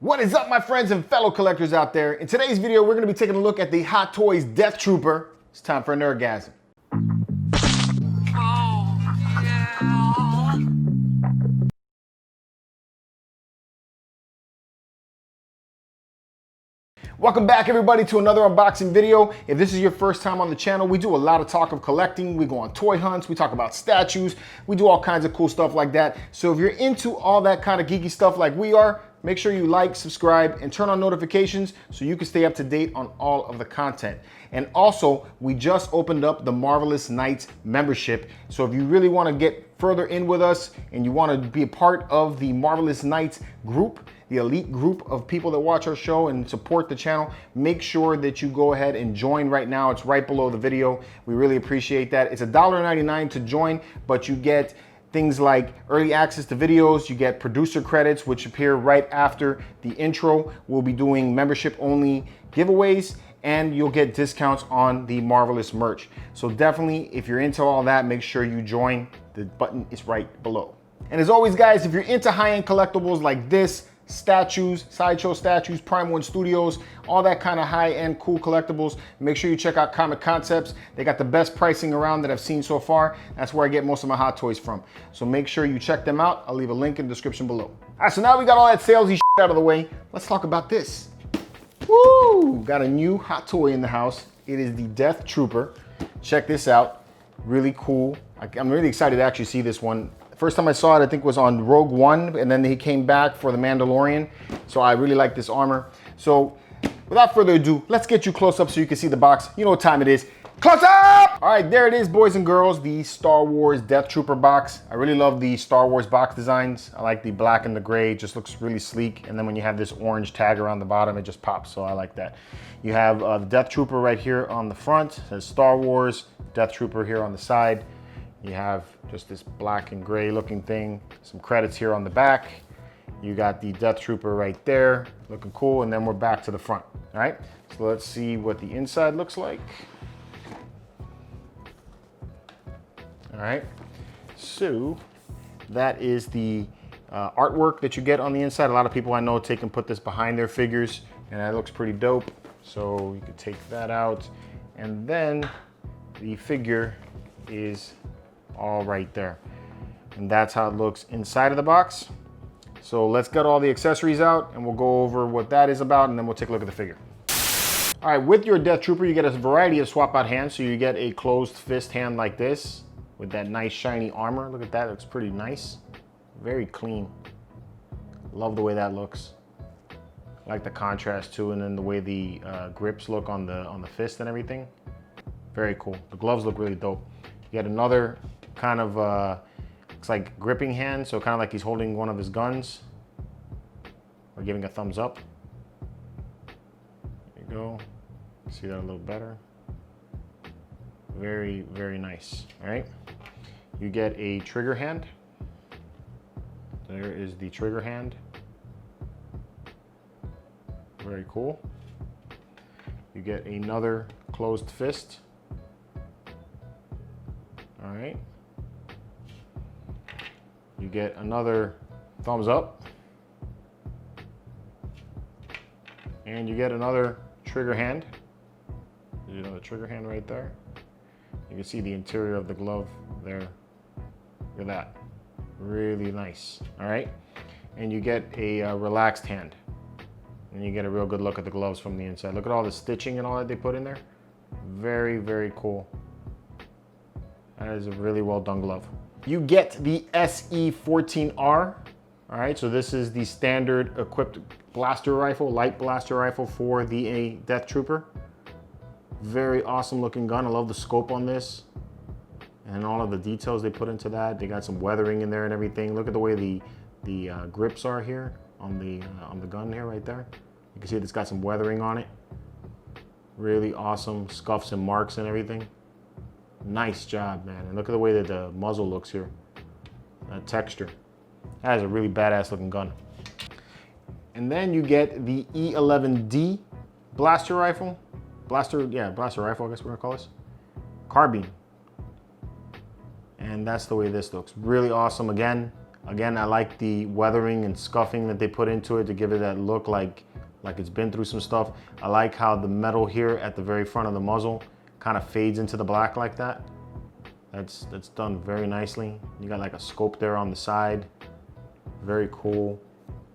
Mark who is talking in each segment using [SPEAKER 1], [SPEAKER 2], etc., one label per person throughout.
[SPEAKER 1] What is up, my friends and fellow collectors out there? In today's video, we're going to be taking a look at the Hot Toys Death Trooper. It's time for a Nerdgasm. Welcome back, everybody, to another unboxing video. If this is your first time on the channel, we do a lot of talk of collecting. We go on toy hunts, we talk about statues, we do all kinds of cool stuff like that. So if you're into all that kind of geeky stuff like we are, make sure you like, subscribe, and turn on notifications so you can stay up to date on all of the content. And also, we just opened up the Marvelous Knights membership. So if you really want to get further in with us and you want to be a part of the Marvelous Knights group, the elite group of people that watch our show and support the channel, make sure that you go ahead and join right now. It's right below the video. We really appreciate that. It's $1.99 to join, but you get things like early access to videos, you get producer credits, which appear right after the intro. We'll be doing membership only giveaways, and you'll get discounts on the Marvelous merch. So definitely, if you're into all that, make sure you join. The button is right below. And as always, guys, if you're into high-end collectibles like this, statues, sideshow statues, Prime One Studios, all that kind of high-end cool collectibles, make sure you check out Comic Concepts. They got the best pricing around that I've seen so far. That's where I get most of my Hot Toys from. So make sure you check them out. I'll leave a link in the description below. All right, so now we got all that salesy shit out of the way. Let's talk about this. Woo! Got a new Hot Toy in the house. It is the Death Trooper. Check this out. Really cool. I'm really excited to actually see this one. First time I saw it, I think was on Rogue One, and then he came back for the Mandalorian. So I really like this armor. So without further ado, let's get you close up so you can see the box. You know what time it is. Close up! All right, there it is, boys and girls, the Star Wars Death Trooper box. I really love the Star Wars box designs. I like the black and the gray. It just looks really sleek. And then when you have this orange tag around the bottom, it just pops. So I like that. You have the Death Trooper right here on the front. It says Star Wars, Death Trooper here on the side. You have just this black and gray looking thing. Some credits here on the back. You got the Death Trooper right there, looking cool. And then we're back to the front, all right? So let's see what the inside looks like. All right, so that is the artwork that you get on the inside. A lot of people I know take and put this behind their figures, and that looks pretty dope. So you can take that out, and then the figure is all right there. And that's how it looks inside of the box. So let's get all the accessories out, and we'll go over what that is about, and then we'll take a look at the figure. All right, with your Death Trooper, you get a variety of swap out hands. So you get a closed fist hand like this, with that nice shiny armor. Look at that, it looks pretty nice. Very clean. Love the way that looks. I like the contrast too, and then the way the grips look on the fist and everything. Very cool. The gloves look really dope. You get another kind of, looks like gripping hand, so kind of like he's holding one of his guns or giving a thumbs up. There you go. See that a little better. Very, very nice, all right? You get a trigger hand. There is the trigger hand. Very cool. You get another closed fist. All right. You get another thumbs up. And you get another trigger hand. There's another trigger hand right there. You can see the interior of the glove there. Look at that. Really nice. All right. And you get a relaxed hand. And you get a real good look at the gloves from the inside. Look at all the stitching and all that they put in there. Very, very cool. That is a really well done glove. You get the SE14R. All right. So this is the standard equipped blaster rifle, light blaster rifle for the Death Trooper. Very awesome looking gun. I love the scope on this and all of the details they put into that. They got some weathering in there and everything. Look at the way the grips are here on the gun here right there. You can see it's got some weathering on it. Really awesome scuffs and marks and everything. Nice job, man. And look at the way that the muzzle looks here. That texture. That is a really badass looking gun. And then you get the E11D blaster rifle. Blaster rifle, I guess we're gonna call this. Carbine. And that's the way this looks. Really awesome. Again, Again, I like the weathering and scuffing that they put into it to give it that look like it's been through some stuff. I like how the metal here at the very front of the muzzle kind of fades into the black like that. That's done very nicely. You got like a scope there on the side. Very cool.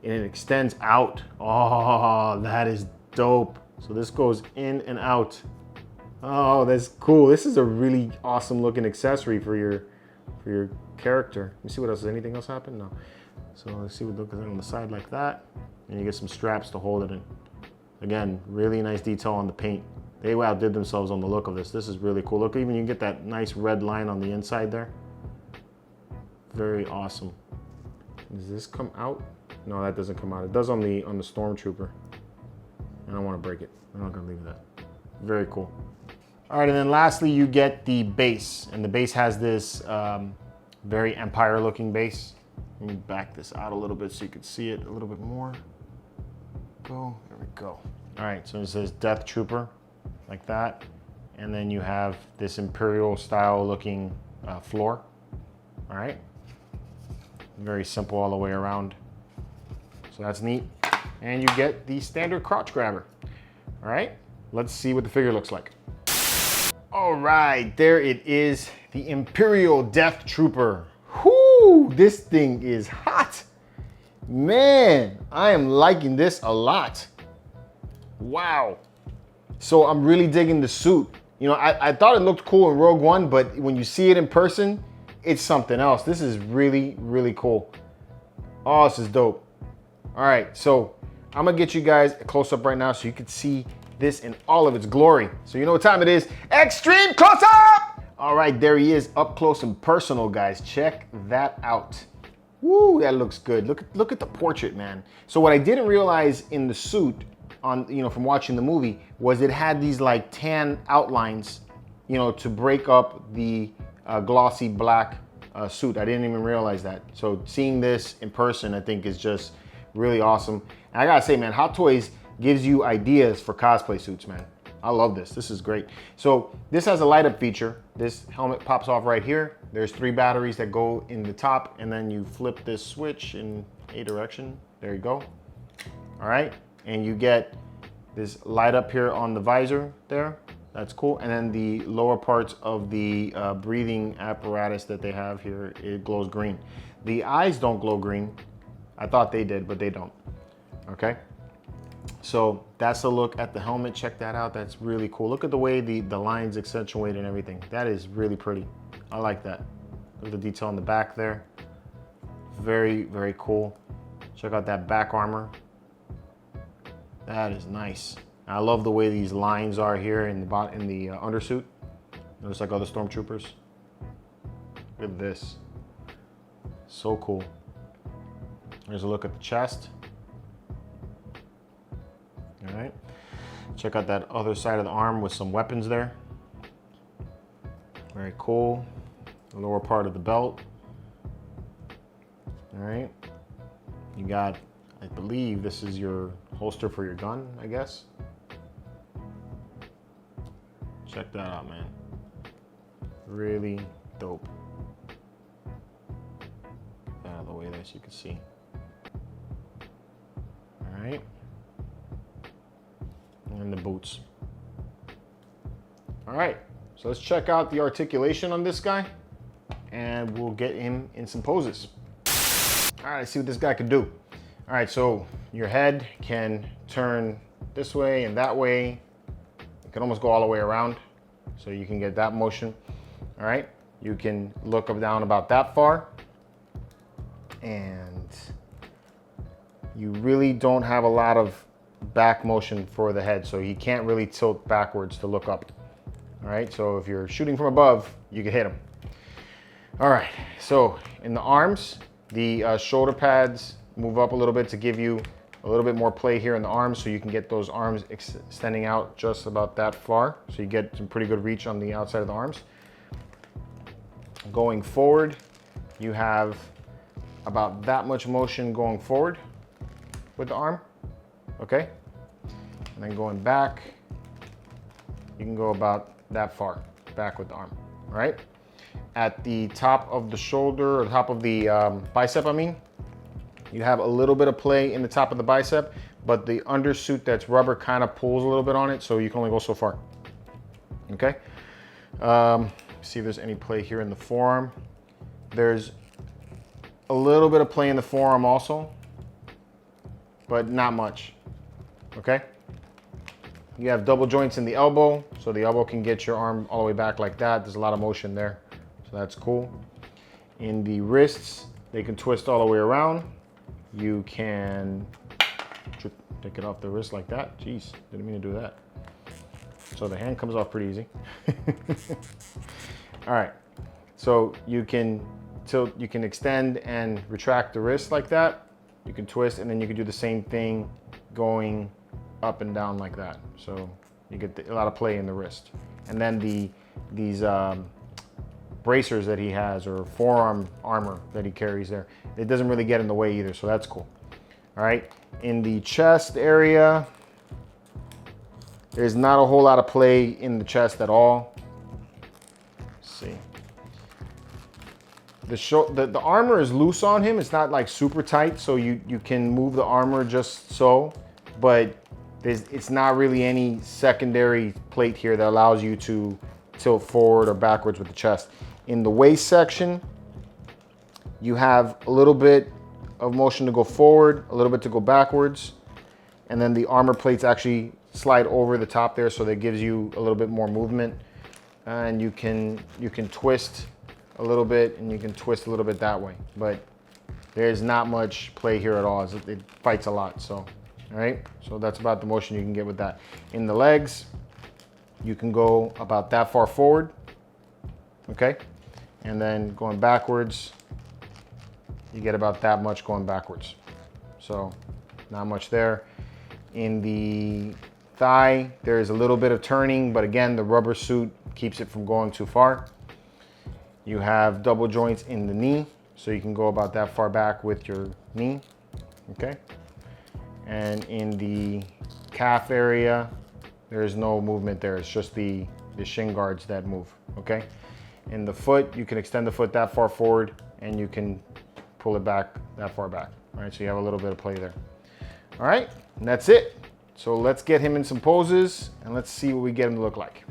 [SPEAKER 1] And it extends out. Oh, that is dope. So this goes in and out. Oh, that's cool. This is a really awesome looking accessory for your character. Let me see what else. Does anything else happen? No. So let's see what looks on the side like that. And you get some straps to hold it in. Again, really nice detail on the paint. They outdid themselves on the look of this. This is really cool. Look, even you get that nice red line on the inside there. Very awesome. Does this come out? No, that doesn't come out. It does on the Stormtrooper. I don't want to break it. I'm not gonna leave that. Very cool. All right, and then lastly, you get the base. And the base has this very Empire looking base. Let me back this out a little bit so you can see it a little bit more. There we go. All right, so it says Death Trooper, like that. And then you have this Imperial style looking floor. All right. Very simple all the way around. So that's neat. And you get the standard crotch grabber. All right, let's see what the figure looks like. All right, there it is, the Imperial Death Trooper. Whoo, this thing is hot. Man, I am liking this a lot. Wow. So I'm really digging the suit. You know, I thought it looked cool in Rogue One, but when you see it in person, it's something else. This is really, really cool. Oh, this is dope. All right, so I'm gonna get you guys a close up right now so you can see this in all of its glory. So you know what time it is? Extreme close up! All right, there he is, up close and personal, guys. Check that out. Woo, that looks good. Look at the portrait, man. So what I didn't realize in the suit, from watching the movie, was it had these like tan outlines, to break up the glossy black suit. I didn't even realize that. So seeing this in person, I think is just really awesome. And I gotta say, man, Hot Toys gives you ideas for cosplay suits, man. I love this. This is great. So this has a light up feature. This helmet pops off right here. There's 3 batteries that go in the top, and then you flip this switch in a direction. There you go. All right, and you get this light up here on the visor there. That's cool. And then the lower parts of the breathing apparatus that they have here, it glows green. The eyes don't glow green. I thought they did, but they don't. Okay. So that's a look at the helmet. Check that out. That's really cool. Look at the way the lines accentuate and everything. That is really pretty. I like that. Look at the detail on the back there. Very, very cool. Check out that back armor. That is nice. I love the way these lines are here in the undersuit. Just like other Stormtroopers. Look at this. So cool. Here's a look at the chest. All right. Check out that other side of the arm with some weapons there. Very cool. The lower part of the belt. All right. You got, I believe this is your holster for your gun, I guess. Check that out, man. Really dope. Get out of the way there so you can see. All right. And the boots. All right, so let's check out the articulation on this guy, and we'll get him in some poses. All right, let's see what this guy can do. All right, so your head can turn this way and that way. It can almost go all the way around, so you can get that motion. All right, you can look up down about that far, and you really don't have a lot of back motion for the head, so he can't really tilt backwards to look up. All right, so if you're shooting from above, you can hit him. All right, so in the arms, the shoulder pads move up a little bit to give you a little bit more play here in the arms, so you can get those arms extending out just about that far, so you get some pretty good reach on the outside of the arms. Going forward, you have about that much motion going forward with the arm. Okay, and then going back, you can go about that far back with the arm, all right? at the top of the shoulder, or the top of the bicep, I mean. You have a little bit of play in the top of the bicep, but the undersuit that's rubber kind of pulls a little bit on it, so you can only go so far. Okay? See if there's any play here in the forearm. There's a little bit of play in the forearm also, but not much. Okay? You have double joints in the elbow, so the elbow can get your arm all the way back like that. There's a lot of motion there, so that's cool. In the wrists, they can twist all the way around. You can take it off the wrist like that. Jeez, didn't mean to do that. So the hand comes off pretty easy. All right, so you can tilt, you can extend and retract the wrist like that. You can twist, and then you can do the same thing going up and down like that. So you get a lot of play in the wrist. And then these bracers that he has, or forearm armor that he carries there, it doesn't really get in the way either, so that's cool. All right, in the chest area, there's not a whole lot of play in the chest at all. Let's see. The armor is loose on him. It's not like super tight, so you can move the armor just so, but it's not really any secondary plate here that allows you to tilt forward or backwards with the chest. In the waist section, you have a little bit of motion to go forward, a little bit to go backwards, and then the armor plates actually slide over the top there, so that gives you a little bit more movement. And you can twist a little bit, and you can twist a little bit that way, but there's not much play here at all. It fights a lot, so all right. So that's about the motion you can get with that. In the legs, you can go about that far forward, okay, and then going backwards, you get about that much going backwards. So not much there. In the thigh, there's a little bit of turning, but again, the rubber suit keeps it from going too far. You have double joints in the knee, so you can go about that far back with your knee, okay? And in the calf area, there's no movement there. It's just the shin guards that move, okay? In the foot, you can extend the foot that far forward, and you can pull it back that far back, all right? So you have a little bit of play there. All right, and that's it. So let's get him in some poses, and let's see what we get him to look like.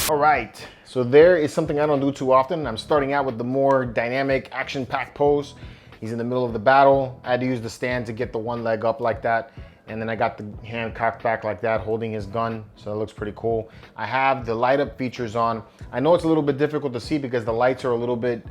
[SPEAKER 1] All right, so there is something I don't do too often. I'm starting out with the more dynamic, action-packed pose. He's in the middle of the battle. I had to use the stand to get the one leg up like that, and then I got the hand cocked back like that, holding his gun, so it looks pretty cool. I have the light up features on. I know it's a little bit difficult to see because the lights are a little bit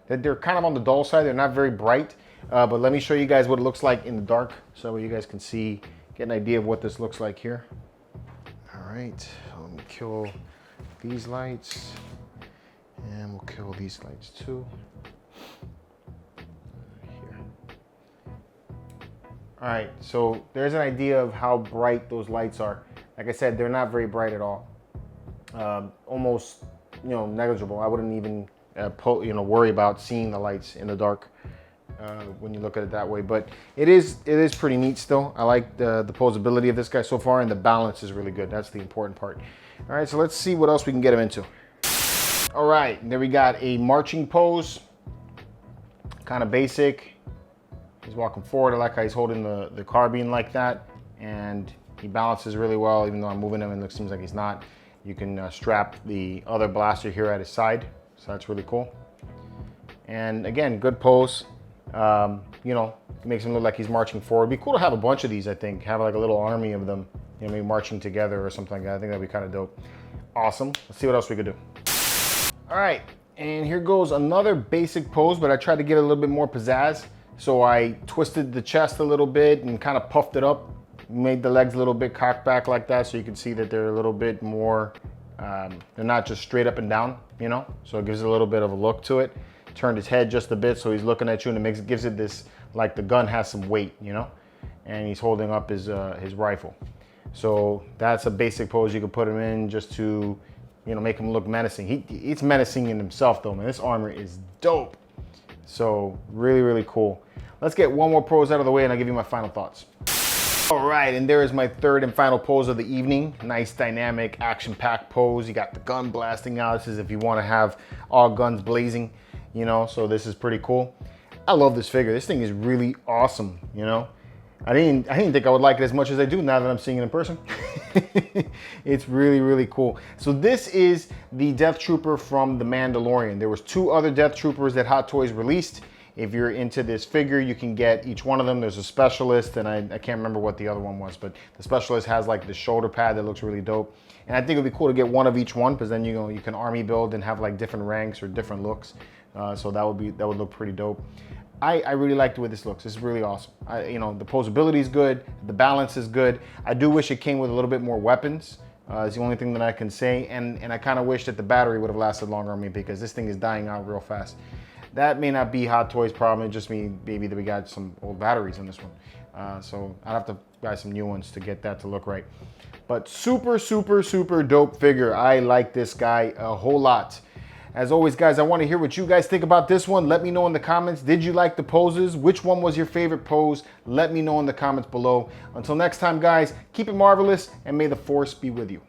[SPEAKER 1] they're kind of on the dull side. They're not very bright, but let me show you guys what it looks like in the dark, so you guys can see, get an idea of what this looks like here. All right, let me kill these lights, and we'll kill these lights too. Here. All right, so there's an idea of how bright those lights are. Like I said, they're not very bright at all. Almost, negligible. I wouldn't even, worry about seeing the lights in the dark when you look at it that way. But it is pretty neat still. I like the posability of this guy so far, and the balance is really good. That's the important part. All right, so let's see what else we can get him into. All right, there we got a marching pose, kind of basic. He's walking forward. I like how he's holding the carbine like that, and he balances really well, even though I'm moving him and it seems like he's not. You can strap the other blaster here at his side, so that's really cool. And again, good pose. Makes him look like he's marching forward. It'd be cool to have a bunch of these, I think. Have like a little army of them, maybe marching together or something like that. I think that'd be kind of dope. Awesome. Let's see what else we could do. All right, and here goes another basic pose, but I tried to get a little bit more pizzazz. So I twisted the chest a little bit and kind of puffed it up, made the legs a little bit cocked back like that, so you can see that they're a little bit more, they're not just straight up and down, so it gives it a little bit of a look to it. Turned his head just a bit so he's looking at you, and it gives it this, like the gun has some weight, and he's holding up his rifle. So that's a basic pose you can put him in just to, make him look menacing. He's menacing in himself though, man. This armor is dope. So really, really cool. Let's get one more pose out of the way and I'll give you my final thoughts. All right, and there is my third and final pose of the evening. Nice, dynamic, action-packed pose. You got the gun blasting out. This is if you want to have all guns blazing, you know, so this is pretty cool. I love this figure. This thing is really awesome, you know. I didn't think I would like it as much as I do now that I'm seeing it in person. It's really, really cool. So this is the Death Trooper from the Mandalorian. There was 2 other Death Troopers that Hot Toys released. If you're into this figure, you can get each one of them. There's a specialist, and I can't remember what the other one was, but the specialist has like the shoulder pad that looks really dope. And I think it'd be cool to get one of each one, because then you can army build and have like different ranks or different looks. So that would look pretty dope. I really like the way this looks. This is really awesome. You know, the posability is good, the balance is good. I do wish it came with a little bit more weapons. It's the only thing that I can say, and I kind of wish that the battery would have lasted longer on me, because this thing is dying out real fast. That may not be Hot Toys' problem. It just means maybe that we got some old batteries in this one. So I'd have to buy some new ones to get that to look right. But super, super, super dope figure. I like this guy a whole lot. As always, guys, I want to hear what you guys think about this one. Let me know in the comments. Did you like the poses? Which one was your favorite pose? Let me know in the comments below. Until next time, guys, keep it marvelous, and may the Force be with you.